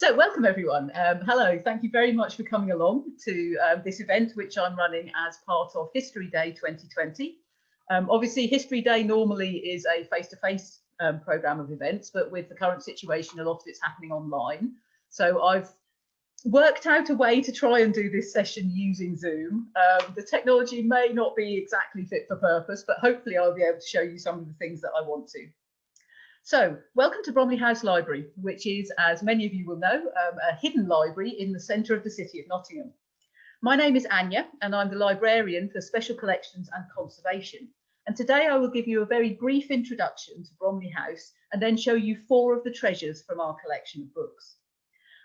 So welcome everyone. Hello, thank you very much for coming along to this event which I'm running as part of History Day 2020. Obviously History Day normally is a face-to-face programme of events, but with the current situation a lot of it's happening online. So I've worked out a way to try and do this session using Zoom. The technology may not be exactly fit for purpose, but hopefully I'll be able to show you some of the things that I want to. So, welcome to Bromley House Library, which is, as many of you will know, a hidden library in the centre of the city of Nottingham. My name is Anja, and I'm the Librarian for Special Collections and Conservation. And today I will give you a very brief introduction to Bromley House and then show you 4 of the treasures from our collection of books.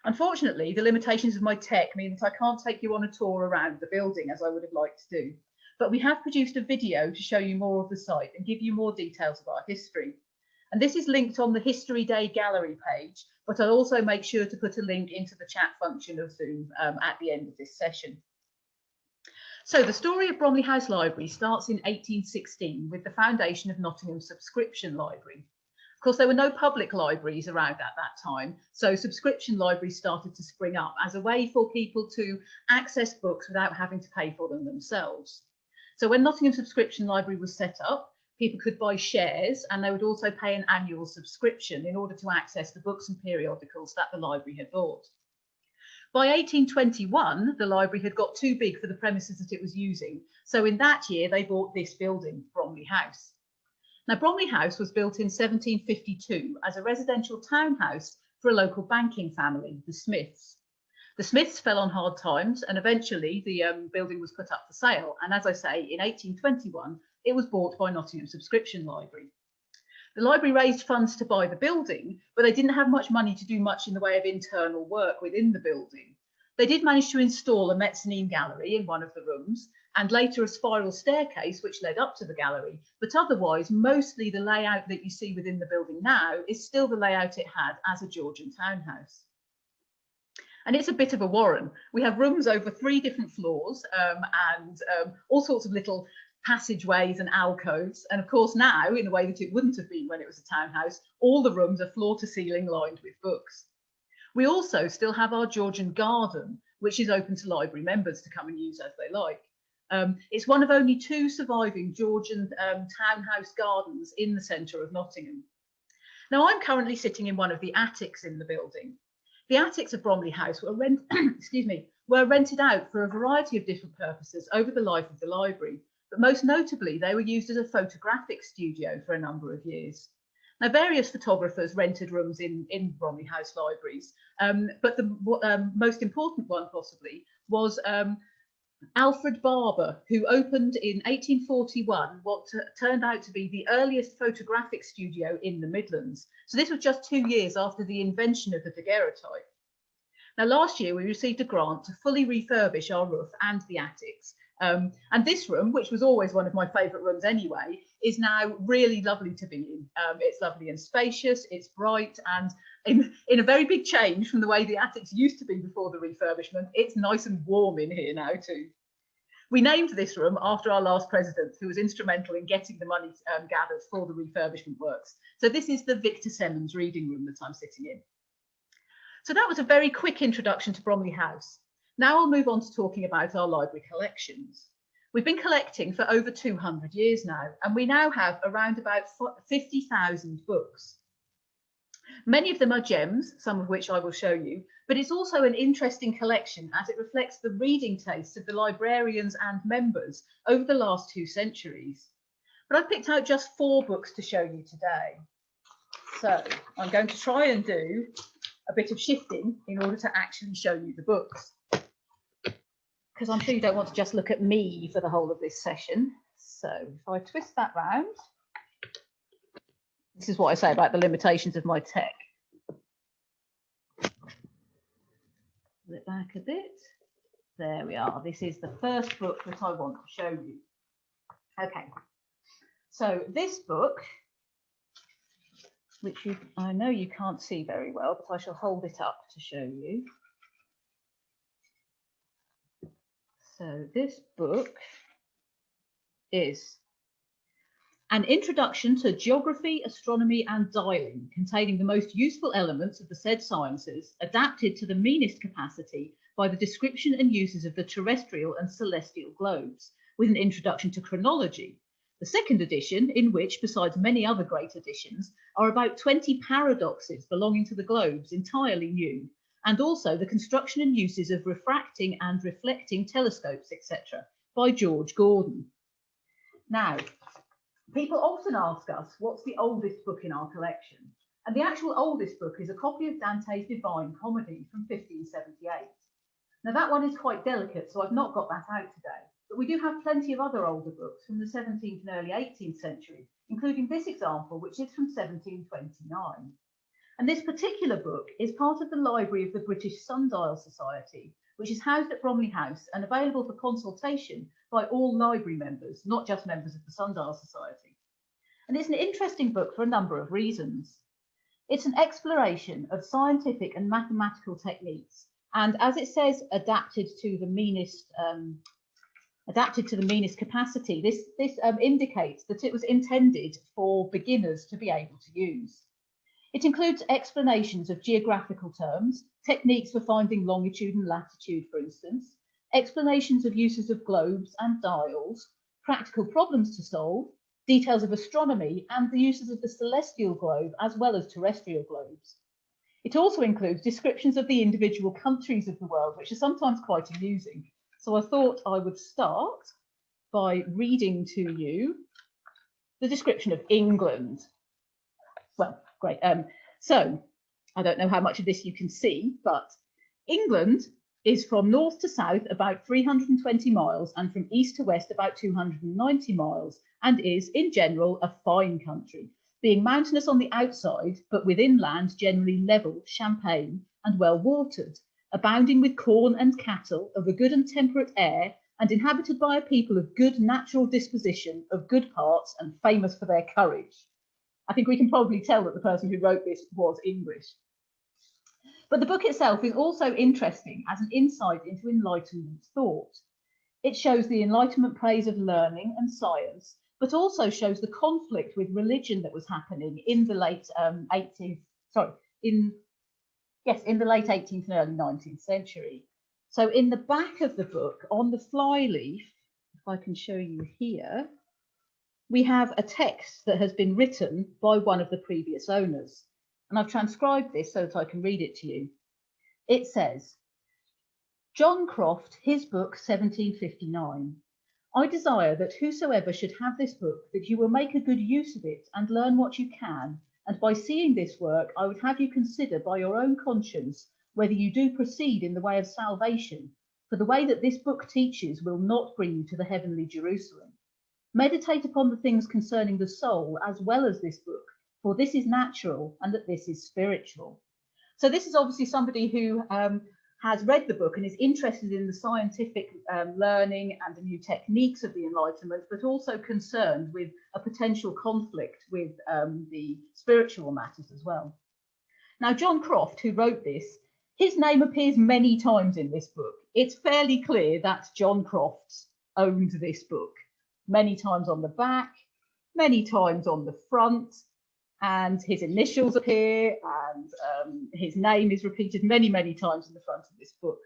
Unfortunately, the limitations of my tech mean that I can't take you on a tour around the building as I would have liked to do. But we have produced a video to show you more of the site and give you more details of our history. And this is linked on the History Day gallery page, but I'll also make sure to put a link into the chat function of Zoom at the end of this session. So the story of Bromley House Library starts in 1816 with the foundation of Nottingham Subscription Library. Of course, there were no public libraries around at that time, so subscription libraries started to spring up as a way for people to access books without having to pay for them themselves. So when Nottingham Subscription Library was set up, people could buy shares and they would also pay an annual subscription in order to access the books and periodicals that the library had bought. By 1821, the library had got too big for the premises that it was using. So in that year, they bought this building, Bromley House. Now, Bromley House was built in 1752 as a residential townhouse for a local banking family, the Smiths. The Smiths fell on hard times and eventually the building was put up for sale. And as I say, in 1821, it was bought by Nottingham Subscription Library. The library raised funds to buy the building, but they didn't have much money to do much in the way of internal work within the building. They did manage to install a mezzanine gallery in one of the rooms and later a spiral staircase which led up to the gallery, but otherwise mostly the layout that you see within the building now is still the layout it had as a Georgian townhouse. And it's a bit of a warren. We have rooms over 3 different floors and all sorts of little passageways and alcoves. And of course now, in a way that it wouldn't have been when it was a townhouse, all the rooms are floor to ceiling lined with books. We also still have our Georgian garden, which is open to library members to come and use as they like. It's one of only 2 surviving Georgian townhouse gardens in the centre of Nottingham. Now, I'm currently sitting in one of the attics in the building. The attics of Bromley House were, were rented out for a variety of different purposes over the life of the library, but most notably, they were used as a photographic studio for a number of years. Now, various photographers rented rooms in Bromley House libraries, but the most important one possibly was Alfred Barber, who opened in 1841 what turned out to be the earliest photographic studio in the Midlands. So this was just 2 years after the invention of the daguerreotype. Now, last year we received a grant to fully refurbish our roof and the attics. And this room, which was always one of my favourite rooms anyway, is now really lovely to be in. It's lovely and spacious, it's bright, and in a very big change from the way the attics used to be before the refurbishment, it's nice and warm in here now too. We named this room after our last president, who was instrumental in getting the money gathered for the refurbishment works. So this is the Victor Semmons reading room that I'm sitting in. So that was a very quick introduction to Bromley House. Now I'll move on to talking about our library collections. We've been collecting for over 200 years now, and we now have around about 50,000 books. Many of them are gems, some of which I will show you, but it's also an interesting collection as it reflects the reading tastes of the librarians and members over the last 2 centuries. But I've picked out just 4 books to show you today. So I'm going to try and do a bit of shifting in order to actually show you the books, because I'm sure you don't want to just look at me for the whole of this session. So if I twist that round, this is what I say about the limitations of my tech. Pull it back a bit. There we are. This is the first book that I want to show you. Okay, so this book, which I know you can't see very well, but I shall hold it up to show you. So this book is An introduction to geography, astronomy and dialing, containing the most useful elements of the said sciences, adapted to the meanest capacity by the description and uses of the terrestrial and celestial globes, with an introduction to chronology. The second edition, in which, besides many other great additions, are about 20 paradoxes belonging to the globes, entirely new, and also the construction and uses of refracting and reflecting telescopes, etc., by George Gordon. Now, people often ask us, what's the oldest book in our collection? And the actual oldest book is a copy of Dante's Divine Comedy from 1578. Now, that one is quite delicate, so I've not got that out today. But we do have plenty of other older books from the 17th and early 18th century, including this example, which is from 1729. And this particular book is part of the library of the British Sundial Society, which is housed at Bromley House and available for consultation by all library members, not just members of the Sundial Society. And it's an interesting book for a number of reasons. It's an exploration of scientific and mathematical techniques, and as it says, adapted to the meanest capacity. This indicates that it was intended for beginners to be able to use. It includes explanations of geographical terms, techniques for finding longitude and latitude, for instance, explanations of uses of globes and dials, practical problems to solve, details of astronomy, and the uses of the celestial globe as well as terrestrial globes. It also includes descriptions of the individual countries of the world, which are sometimes quite amusing. So I thought I would start by reading to you the description of England. Well, great. So I don't know how much of this you can see, but England is from north to south about 320 miles and from east to west about 290 miles, and is in general a fine country, being mountainous on the outside, but within land generally level, champaign and well watered, abounding with corn and cattle, of a good and temperate air, and inhabited by a people of good natural disposition, of good parts, and famous for their courage. I think we can probably tell that the person who wrote this was English. But the book itself is also interesting as an insight into Enlightenment thought. It shows the Enlightenment praise of learning and science, but also shows the conflict with religion that was happening in the late 18th and early 19th century. So in the back of the book, on the flyleaf, if I can show you here, we have a text that has been written by one of the previous owners. And I've transcribed this so that I can read it to you. It says, John Croft, his book 1759. I desire that whosoever should have this book, that you will make a good use of it and learn what you can, and by seeing this work, I would have you consider by your own conscience whether you do proceed in the way of salvation, for the way that this book teaches will not bring you to the heavenly Jerusalem. Meditate upon the things concerning the soul as well as this book, for this is natural and that this is spiritual. So this is obviously somebody who has read the book and is interested in the scientific learning and the new techniques of the Enlightenment, but also concerned with a potential conflict with the spiritual matters as well. Now, John Croft, who wrote this, his name appears many times in this book. It's fairly clear that John Croft owned this book, many times on the back, many times on the front, and his initials appear, and his name is repeated many, many times in the front of this book.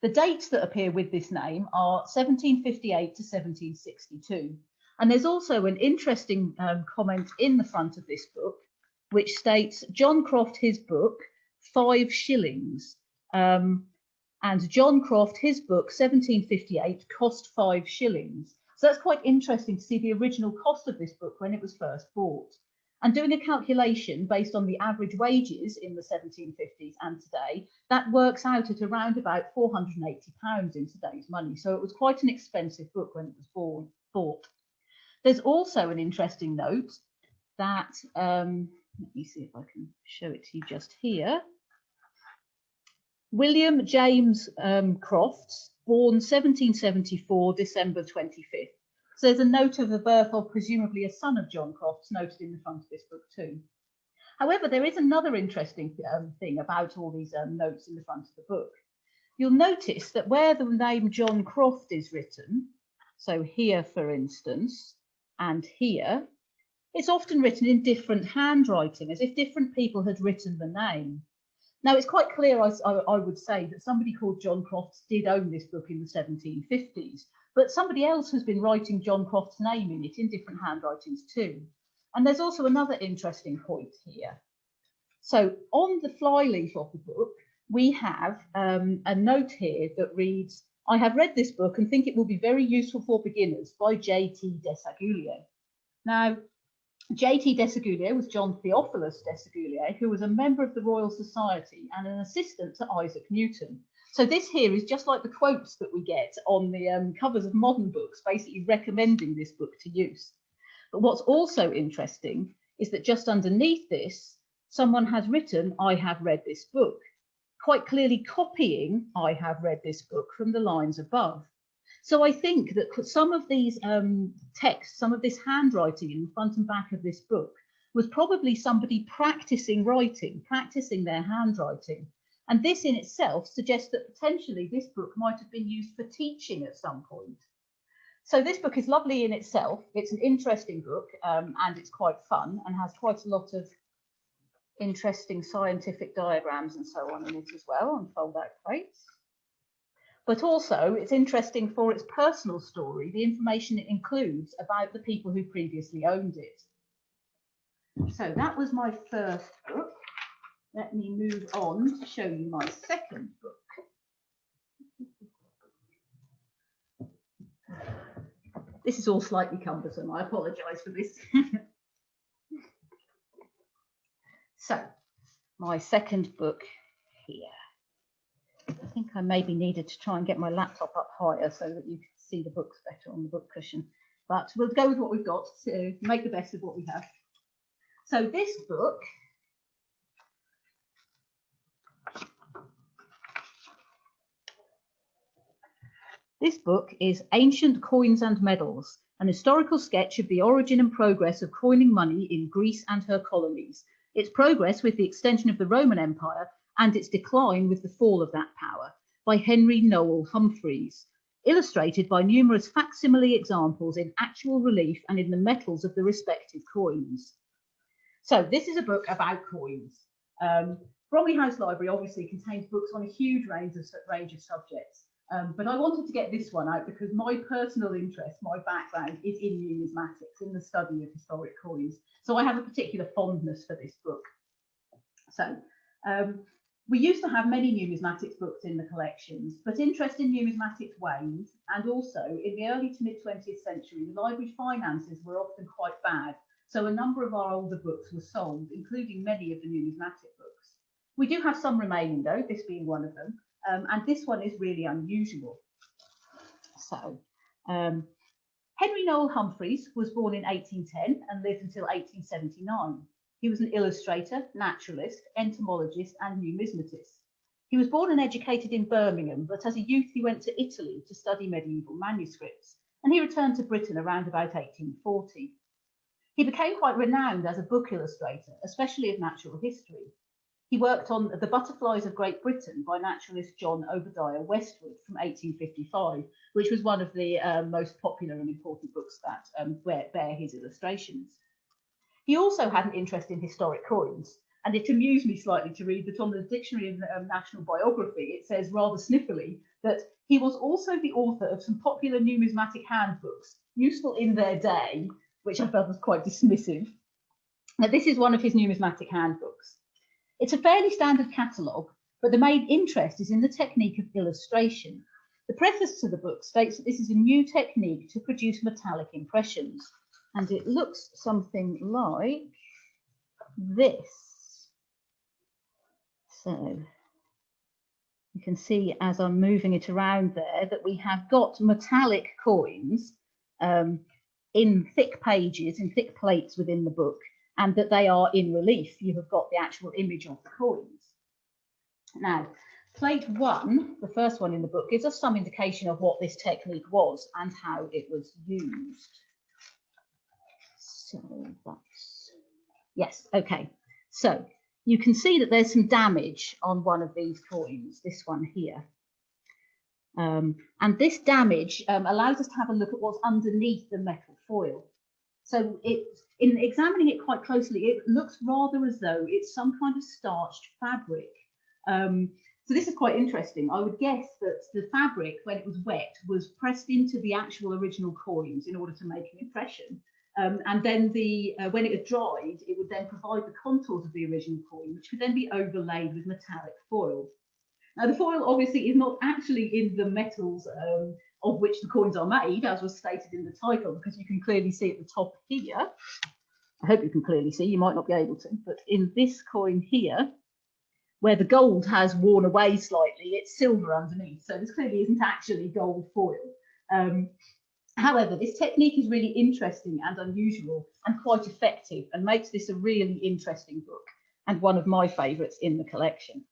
The dates that appear with this name are 1758 to 1762. And there's also an interesting comment in the front of this book, which states, John Croft, his book, 5 shillings. And John Croft, his book, 1758, cost 5 shillings. So that's quite interesting to see the original cost of this book when it was first bought. And doing a calculation based on the average wages in the 1750s and today, that works out at around about £480 in today's money. So it was quite an expensive book when it was bought. There's also an interesting note that, let me see if I can show it to you just here. William James Crofts, born 1774, December 25th. So there's a note of the birth of presumably a son of John Crofts noted in the front of this book too. However, there is another interesting thing about all these notes in the front of the book. You'll notice that where the name John Croft is written, so here for instance, and here, it's often written in different handwriting, as if different people had written the name. Now, it's quite clear, I would say, that somebody called John Crofts did own this book in the 1750s, but somebody else has been writing John Crofts' name in it in different handwritings too. And there's also another interesting point here. So on the flyleaf of the book, we have a note here that reads, "I have read this book and think it will be very useful for beginners, by J.T. Desaguliers." Now, J.T. Desaguliers was John Theophilus Desaguliers, who was a member of the Royal Society and an assistant to Isaac Newton. So this here is just like the quotes that we get on the covers of modern books, basically recommending this book to use. But what's also interesting is that just underneath this, someone has written, "I have read this book," quite clearly copying "I have read this book" from the lines above. So I think that some of these texts, some of this handwriting in the front and back of this book was probably somebody practicing writing, practicing their handwriting. And this in itself suggests that potentially this book might have been used for teaching at some point. So this book is lovely in itself. It's an interesting book and it's quite fun and has quite a lot of interesting scientific diagrams and so on in it as well, and fold-out crates. But also it's interesting for its personal story, the information it includes about the people who previously owned it. So that was my first book. Let me move on to show you my second book. This is all slightly cumbersome, I apologise for this. So, my second book here. I think I maybe needed to try and get my laptop up higher so that you can see the books better on the book cushion. But we'll go with what we've got to make the best of what we have. So this book is Ancient Coins and Medals, an historical sketch of the origin and progress of coining money in Greece and her colonies, its progress with the extension of the Roman Empire and its decline with the fall of that power, by Noel Humphries, illustrated by numerous facsimile examples in actual relief and in the metals of the respective coins. So this is a book about coins. Bromley House Library obviously contains books on a huge range of subjects, but I wanted to get this one out because my personal interest, my background is in numismatics, in the study of historic coins. So I have a particular fondness for this book. So we used to have many numismatics books in the collections, but interest in numismatics waned, and also in the early to mid 20th century, the library's finances were often quite bad, so a number of our older books were sold, including many of the numismatic books. We do have some remaining though, this being one of them, and this one is really unusual. So, Henry Noel Humphries was born in 1810 and lived until 1879. He was an illustrator, naturalist, entomologist, and numismatist. He was born and educated in Birmingham, but as a youth he went to Italy to study medieval manuscripts, and he returned to Britain around about 1840. He became quite renowned as a book illustrator, especially of natural history. He worked on The Butterflies of Great Britain by naturalist John Obadiah Westwood from 1855, which was one of the most popular and important books that bear his illustrations. He also had an interest in historic coins, and it amused me slightly to read that on the Dictionary of National Biography, it says rather sniffily that he was also the author of some popular numismatic handbooks, useful in their day, which I felt was quite dismissive. Now, this is one of his numismatic handbooks. It's a fairly standard catalogue, but the main interest is in the technique of illustration. The preface to the book states that this is a new technique to produce metallic impressions, and it looks something like this. So you can see as I'm moving it around there that we have got metallic coins in thick pages, in thick plates within the book, and that they are in relief. You have got the actual image of the coins. Now, plate 1, the first one in the book, gives us some indication of what this technique was and how it was used. So that's, yes, okay. So you can see that there's some damage on one of these coins, this one here. And this damage allows us to have a look at what's underneath the metal foil. So in examining it quite closely, it looks rather as though it's some kind of starched fabric. So this is quite interesting. I would guess that the fabric, when it was wet, was pressed into the actual original coins in order to make an impression. And then when it had dried, it would then provide the contours of the original coin, which could then be overlaid with metallic foil. Now, the foil obviously is not actually in the metals of which the coins are made, as was stated in the title, because you can clearly see at the top here. I hope you can clearly see, you might not be able to, but in this coin here, where the gold has worn away slightly, it's silver underneath. So this clearly isn't actually gold foil. However, this technique is really interesting and unusual and quite effective and makes this a really interesting book and one of my favourites in the collection.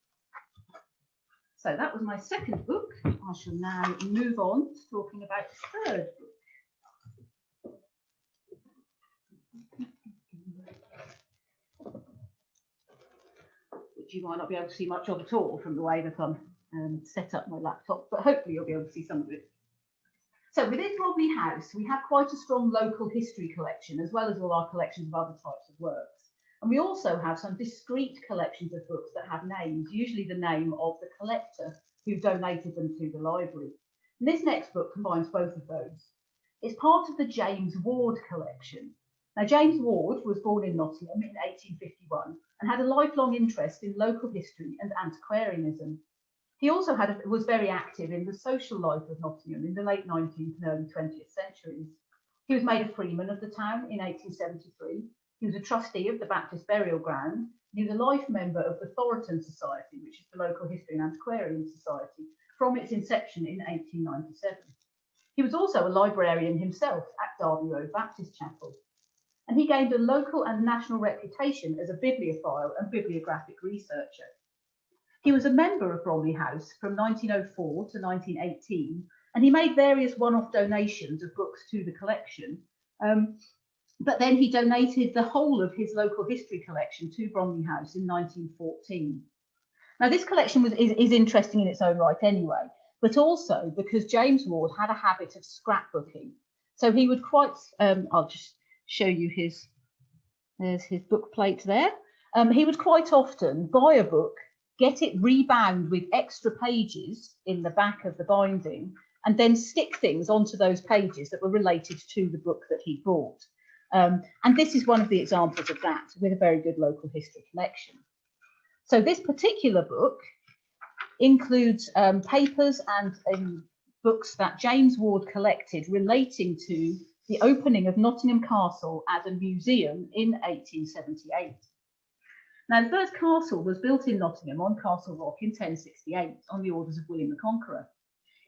So that was my second book. I shall now move on to talking about the third book. Which you might not be able to see much of at all from the way that I'm set up my laptop, but hopefully you'll be able to see some of it. So within Bromley House, we have quite a strong local history collection, as well as all our collections of other types of works. And we also have some discrete collections of books that have names, usually the name of the collector who donated them to the library. And this next book combines both of those. It's part of the James Ward collection. Now, James Ward was born in Nottingham in 1851 and had a lifelong interest in local history and antiquarianism. He also was very active in the social life of Nottingham in the late 19th and early 20th centuries. He was made a freeman of the town in 1873. He was a trustee of the Baptist Burial Ground. He was a life member of the Thoroton Society, which is the local history and antiquarian society, from its inception in 1897. He was also a librarian himself at Derby Road Baptist Chapel. And he gained a local and national reputation as a bibliophile and bibliographic researcher. He was a member of Bromley House from 1904 to 1918, and he made various one-off donations of books to the collection. But then he donated the whole of his local history collection to Bromley House in 1914. Now, this collection is interesting in its own right anyway, but also because James Ward had a habit of scrapbooking. So he would quite, I'll just show you there's his book plate there. He would quite often buy a book, get it rebound with extra pages in the back of the binding, and then stick things onto those pages that were related to the book that he bought. And this is one of the examples of that with a very good local history collection. So this particular book includes papers and books that James Ward collected relating to the opening of Nottingham Castle as a museum in 1878. Now, the first castle was built in Nottingham on Castle Rock in 1068 on the orders of William the Conqueror.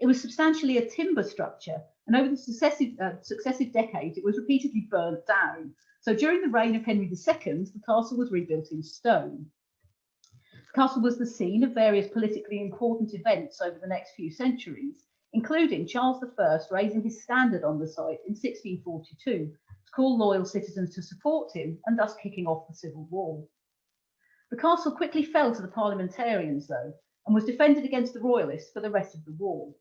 It was substantially a timber structure, and over the successive decades, it was repeatedly burnt down. So during the reign of Henry II, the castle was rebuilt in stone. The castle was the scene of various politically important events over the next few centuries, including Charles I raising his standard on the site in 1642 to call loyal citizens to support him and thus kicking off the Civil War. The castle quickly fell to the parliamentarians, though, and was defended against the royalists for the rest of the war.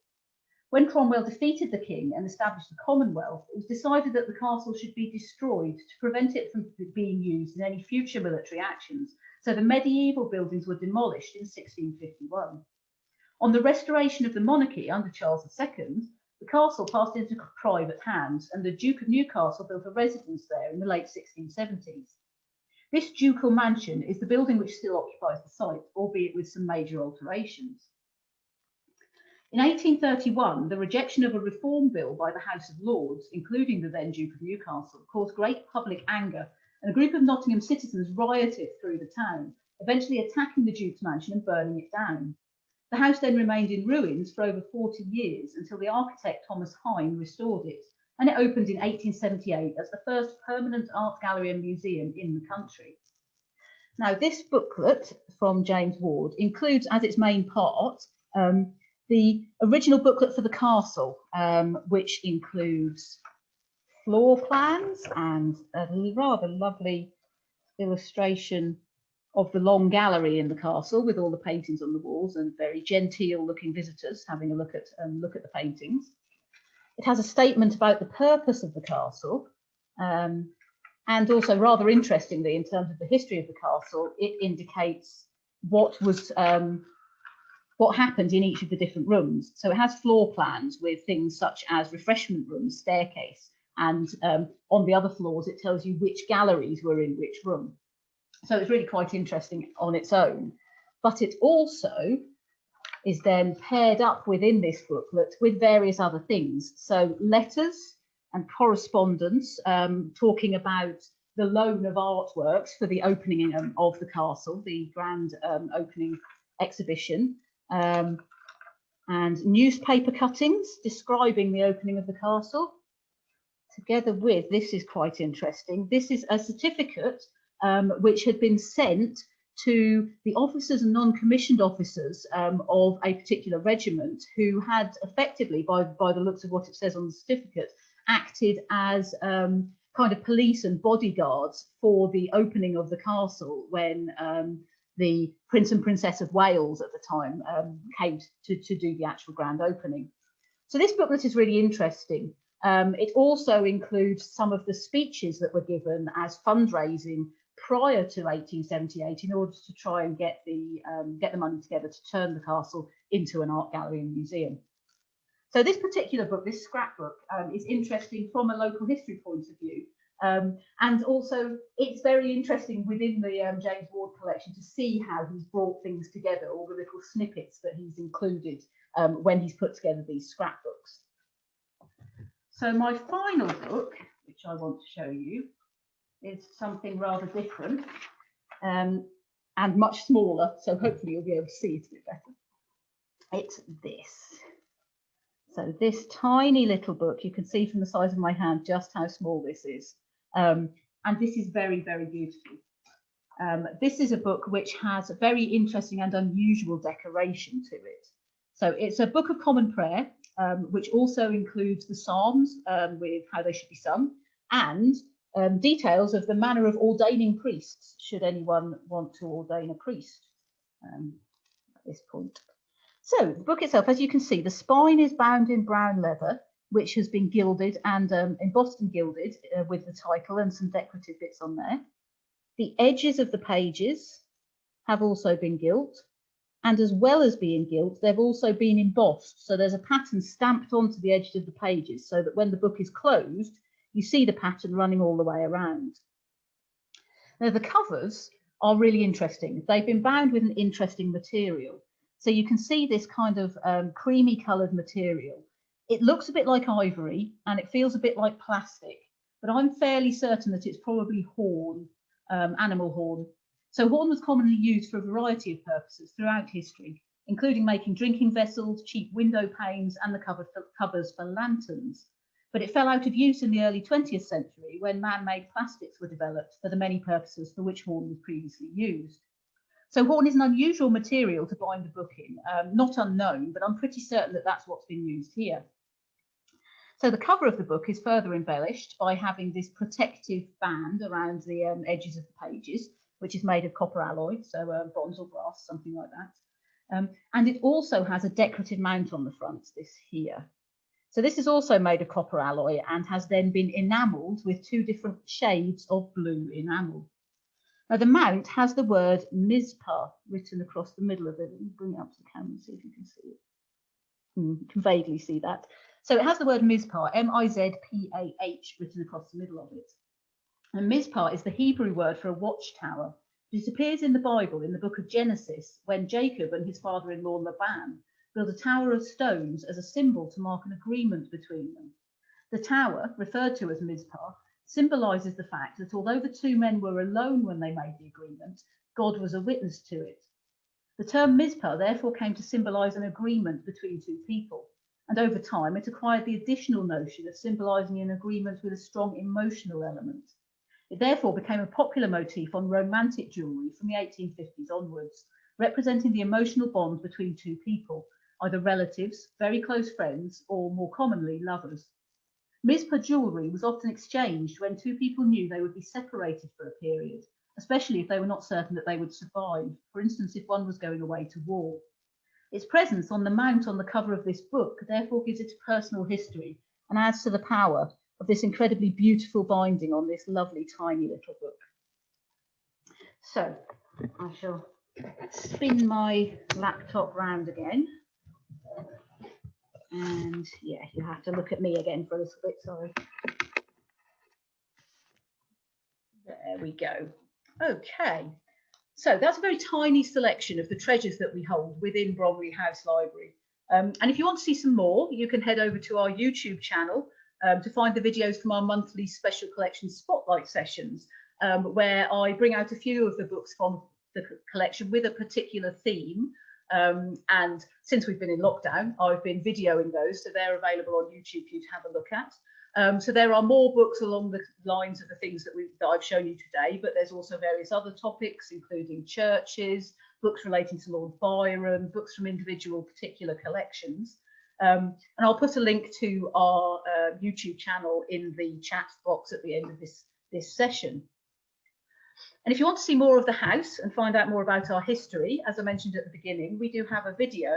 When Cromwell defeated the king and established the Commonwealth, it was decided that the castle should be destroyed to prevent it from being used in any future military actions, so the medieval buildings were demolished in 1651. On the restoration of the monarchy under Charles II, the castle passed into private hands, and the Duke of Newcastle built a residence there in the late 1670s. This ducal mansion is the building which still occupies the site, albeit with some major alterations. In 1831, the rejection of a reform bill by the House of Lords, including the then Duke of Newcastle, caused great public anger, and a group of Nottingham citizens rioted through the town, eventually attacking the Duke's mansion and burning it down. The house then remained in ruins for over 40 years until the architect Thomas Hine restored it, and it opened in 1878 as the first permanent art gallery and museum in the country. Now, this booklet from James Ward includes as its main part the original booklet for the castle, which includes floor plans and a rather lovely illustration of the long gallery in the castle with all the paintings on the walls and very genteel looking visitors having a look at the paintings. It has a statement about the purpose of the castle, And also, rather interestingly, in terms of the history of the castle, it indicates what happened in each of the different rooms. So it has floor plans with things such as refreshment rooms, staircase, and on the other floors, it tells you which galleries were in which room. So it's really quite interesting on its own. But it also is then paired up within this booklet with various other things. So letters and correspondence talking about the loan of artworks for the opening of the castle, the grand opening exhibition, and newspaper cuttings describing the opening of the castle, together with, this is quite interesting, this is a certificate which had been sent to the officers and non-commissioned officers of a particular regiment who had effectively, by the looks of what it says on the certificate, acted as kind of police and bodyguards for the opening of the castle when the Prince and Princess of Wales at the time came to do the actual grand opening. So this booklet is really interesting. It also includes some of the speeches that were given as fundraising prior to 1878 in order to try and get the money together to turn the castle into an art gallery and museum. So this particular book, this scrapbook, is interesting from a local history point of view. And also it's very interesting within the James Ward collection to see how he's brought things together, all the little snippets that he's included when he's put together these scrapbooks. So my final book, which I want to show you, is something rather different and much smaller, so hopefully you'll be able to see it a bit better. It's this. So this tiny little book, you can see from the size of my hand just how small this is. And this is very, very beautiful. This is a book which has a very interesting and unusual decoration to it. So it's a book of common prayer, which also includes the Psalms with how they should be sung, and details of the manner of ordaining priests, should anyone want to ordain a priest at this point. So the book itself, as you can see, the spine is bound in brown leather, which has been gilded and embossed and gilded with the title and some decorative bits on there. The edges of the pages have also been gilt, and as well as being gilt, they've also been embossed. So there's a pattern stamped onto the edges of the pages so that when the book is closed, you see the pattern running all the way around. Now the covers are really interesting. They've been bound with an interesting material. So you can see this kind of creamy coloured material. It looks a bit like ivory and it feels a bit like plastic, but I'm fairly certain that it's probably horn, animal horn. So horn was commonly used for a variety of purposes throughout history, including making drinking vessels, cheap window panes, and the covers for lanterns. But it fell out of use in the early 20th century when man-made plastics were developed for the many purposes for which horn was previously used. So horn is an unusual material to bind a book in, not unknown, but I'm pretty certain that that's what's been used here. So the cover of the book is further embellished by having this protective band around the edges of the pages, which is made of copper alloy, so bronze or brass, something like that. And it also has a decorative mount on the front, this here. So this is also made of copper alloy and has then been enamelled with two different shades of blue enamel. Now the mount has the word Mizpah written across the middle of it. Let me bring it up to the camera and see if you can see it. You can vaguely see that. So it has the word Mizpah, M-I-Z-P-A-H, written across the middle of it. And Mizpah is the Hebrew word for a watchtower. It appears in the Bible in the book of Genesis when Jacob and his father-in-law Laban built a tower of stones as a symbol to mark an agreement between them. The tower, referred to as Mizpah, symbolises the fact that although the two men were alone when they made the agreement, God was a witness to it. The term Mizpah therefore came to symbolise an agreement between two people, and over time it acquired the additional notion of symbolising an agreement with a strong emotional element. It therefore became a popular motif on romantic jewellery from the 1850s onwards, representing the emotional bond between two people, either relatives, very close friends, or more commonly, lovers. Mizpah jewellery was often exchanged when two people knew they would be separated for a period, especially if they were not certain that they would survive, for instance, if one was going away to war. Its presence on the mount on the cover of this book therefore gives it a personal history and adds to the power of this incredibly beautiful binding on this lovely tiny little book. So I shall spin my laptop round again. And yeah, you have to look at me again for a little bit, sorry. There we go. Okay, so that's a very tiny selection of the treasures that we hold within Bromley House Library. And if you want to see some more, you can head over to our YouTube channel to find the videos from our monthly special collection spotlight sessions, where I bring out a few of the books from the collection with a particular theme. And since we've been in lockdown, I've been videoing those, so they're available on YouTube for you to have a look at. So there are more books along the lines of the things that I've shown you today, but there's also various other topics, including churches, books relating to Lord Byron, books from individual particular collections. And I'll put a link to our YouTube channel in the chat box at the end of this session. And if you want to see more of the house and find out more about our history, as I mentioned at the beginning, we do have a video,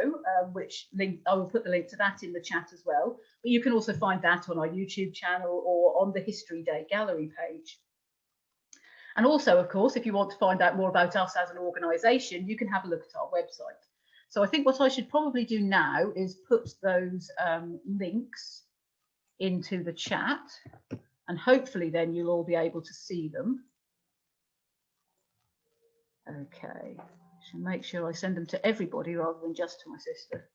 which I will put the link to that in the chat as well. But you can also find that on our YouTube channel or on the History Day gallery page. And also, of course, if you want to find out more about us as an organisation, you can have a look at our website. So I think what I should probably do now is put those links into the chat, and hopefully then you'll all be able to see them. Okay, I should make sure I send them to everybody rather than just to my sister.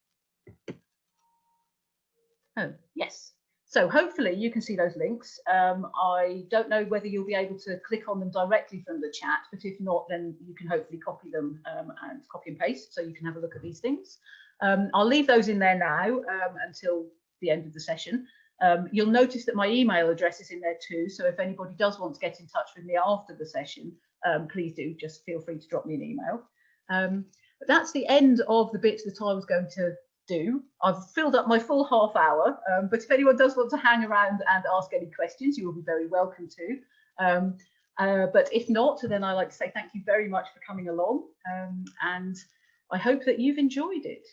Oh, yes. So hopefully you can see those links. I don't know whether you'll be able to click on them directly from the chat, but if not, then you can hopefully copy them and copy and paste so you can have a look at these things. I'll leave those in there now until the end of the session. You'll notice that my email address is in there too, so if anybody does want to get in touch with me after the session, please do just feel free to drop me an email. But that's the end of the bits that I was going to do. I've filled up my full half hour, but if anyone does want to hang around and ask any questions, you will be very welcome to. But if not, then I like to say thank you very much for coming along, and I hope that you've enjoyed it.